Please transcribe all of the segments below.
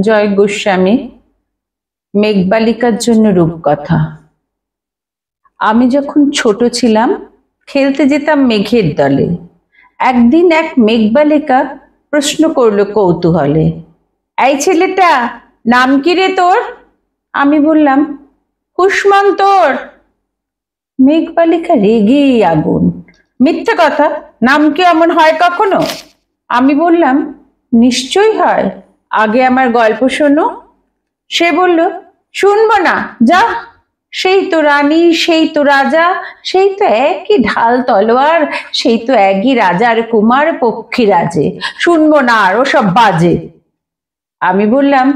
জয় গোস্বামী। মেঘবালিকার জন্য রূপকথা। আমি যখন ছোট ছিলাম খেলতে যেতাম মেঘের দলে। একদিন এক মেঘবালিকা প্রশ্ন করলো কৌতূহলে, এই ছেলেটা, নাম কি রে তোর? আমি বললাম, কুষ্মান্তর। মেঘবালিকা রেগেই আগুন, মিথ্যে কথা, নাম কি এমন হয় কখনো? আমি বললাম, নিশ্চয়ই হয়, আগে আমার গল্প শোনো। সে বলল, শুনবো না, যা। সেই তো রানী, সেই তো রাজা, সেই তো একই ঢাল তলোয়ার, সেই তো একই রাজার কুমার পক্ষীরাজে, শুনবো না আর ওসব বাজে। আমি বললাম,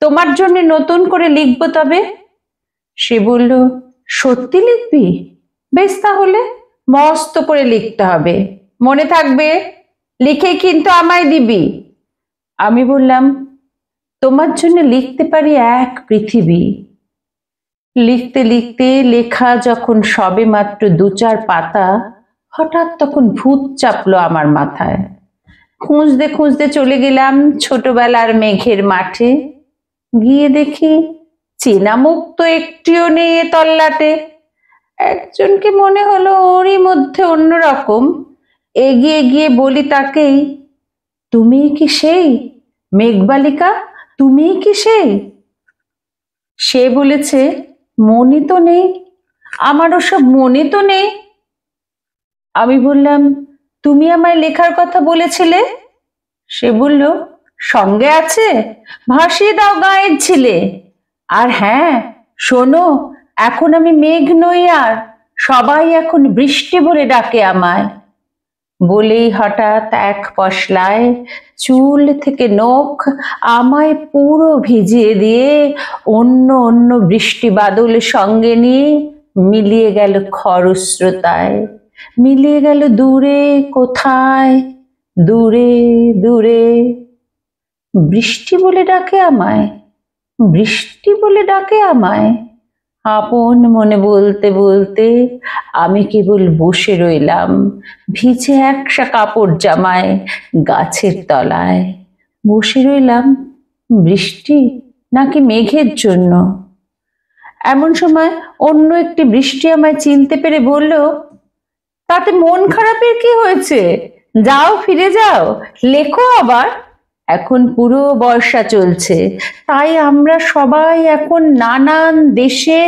তোমার জন্য নতুন করে লিখবো তবে। সে বলল, সত্যি লিখবি? বেশ, তাহলে মস্ত করে লিখতে হবে, মনে থাকবে, লিখে কিন্তু আমায় দিবি। আমি বললাম, তোমার জন্য লিখতে পারি এক পৃথিবী। লিখতে লিখতে লেখা যখন সবে মাত্র 2-4 পাতা, হঠাৎ তখন ভূত চাপলো আমার মাথায়। খুঁজতে খুঁজতে চলে গেলাম ছোটবেলার মেঘের মাঠে। গিয়ে দেখি চেনা মুখ তো একটিও নেই এ তল্লাটে। একজনকে মনে হলো ওরই মধ্যে অন্যরকম। এগিয়ে গিয়ে বলি তাকেই, তুমি কি সেই মেঘবালিকা? তুমি কি সেই? সে বলেছে, মনে তো নেই, আমার ওসব মনে তো নেই। আমি বললাম, তুমি আমায় লেখার কথা বলেছিলে? সে বলল, সঙ্গে আছে, ভাসিয়ে দাও গায়ের ছিলে। আর হ্যাঁ, শোনো, এখন আমি মেঘ নই আর, সবাই এখন বৃষ্টি বলে ডাকে আমায়। বলেই হঠাৎ এক পশলায় চুল থেকে নখ আমায় পুরো ভিজিয়ে দিয়ে অন্য অন্য বৃষ্টি বাদল সঙ্গে নিয়ে মিলিয়ে গেল খরস্রোতায়, মিলিয়ে গেল দূরে কোথায়, দূরে দূরে। বৃষ্টি বলে ডাকে আমায়, বৃষ্টি বলে ডাকে আমায়। আপন মনে বলতে বলতে আমি কেবল বসে রইলাম ভিজে একসা কাপড় জামায় গাছের তলায়। বসে রইলাম বৃষ্টি নাকি মেঘের জন্য। এমন সময় অন্য একটি বৃষ্টি আমায় চিনতে পেরে বলল, তাতে মন খারাপের কি হয়েছে? যাও, ফিরে যাও, লেখো আবার। এখন পুরো বর্ষা চলছে, তাই আমরা সবাই এখন নানান দেশে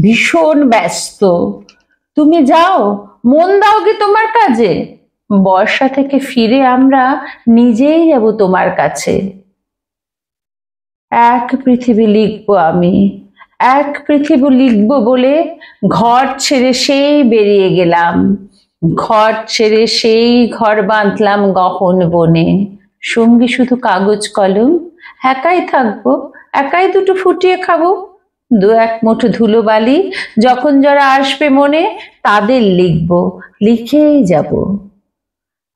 ভীষণ ব্যস্ত। তুমি যাও, মন দাও কি তোমার কাজে। বর্ষা থেকে ফিরে আমরা নিজেই যাব তোমার কাছে। এক পৃথিবী লিখবো আমি, এক পৃথিবী লিখবো বলে ঘর ছেড়ে সেই বেরিয়ে গেলাম। ঘর ছেড়ে সেই ঘর বাঁধলাম গহন বনে। সঙ্গী শুধু কাগজ কলম, একাই থাকবো, একাই দুটো ফুটিয়ে খাবো। 2-1 মুঠো ধুলো বালি, যখন যারা আসবে মনে তাদের লিখবো, লিখেই যাব।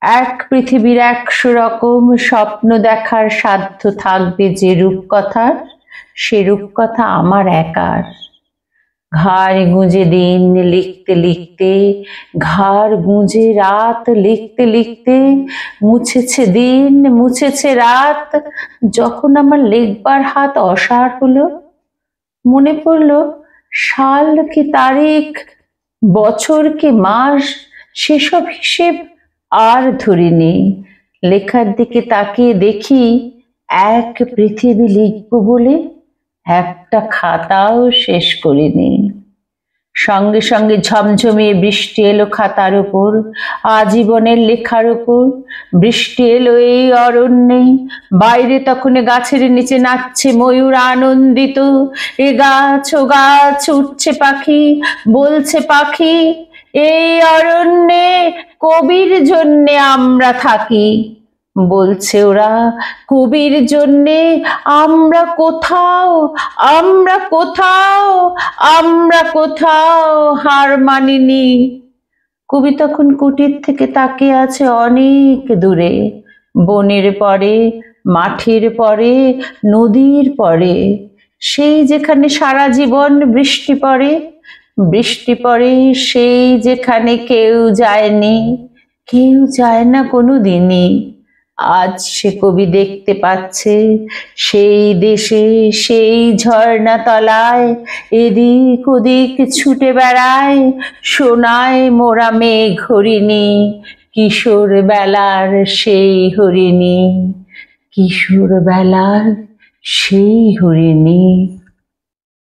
এক পৃথিবীর 100 রকম স্বপ্ন দেখার সাধ্য থাকবে যে রূপকথার, সে রূপকথা আমার একার। ঘাড় গুঁজে দিন লিখতে লিখতে, ঘাড় গুঁজে রাত লিখতে লিখতে, মুছেছে দিন, মুছেছে রাত। যখন আমার লেখবার হাত অসাড় হলো, মনে পড়লো সাল কি তারিখ, বছর কি মাস, সেসব হিসেব আর ধরিনি। লেখার দিকে তাকিয়ে দেখি এক পৃথিবী লিখবো বলে একটা খাতাও শেষ করিনি। সঙ্গে সঙ্গে ঝমঝমিয়ে বৃষ্টি এলো খাতার উপর, আজীবনের লেখার উপর। বৃষ্টি এলো এই অরণ্যে, বাইরে তখন গাছের নিচে নাচছে ময়ূর আনন্দিত। এ গাছ ও গাছ, উঠছে পাখি, বলছে পাখি, এই অরণ্যে কবির জন্যে আমরা থাকি। বলছে ওরা, কবির জন্যে আমরা কোথাও, আমরা কোথাও, আমরা কোথাও হার মানিনি। কবি তখন কুটির থেকে তাকিয়ে আছে অনেক দূরে, বনের পরে, মাঠের পরে, নদীর পরে, সেই যেখানে সারা জীবন বৃষ্টি পড়ে। বৃষ্টি পড়ে সেই যেখানে কেউ যায়নি, কেউ যায় না কোনো দিনই। আজ সে কবি দেখতে পাচ্ছে সেই দেশে সেই ঝর্ণা তলায় এদিক ওদিক ছুটে বেড়ায় সোনায় মোরা মেঘ হরিণী, কিশোর বেলার সেই হরিণী, কিশোর বেলার সেই হরিণী।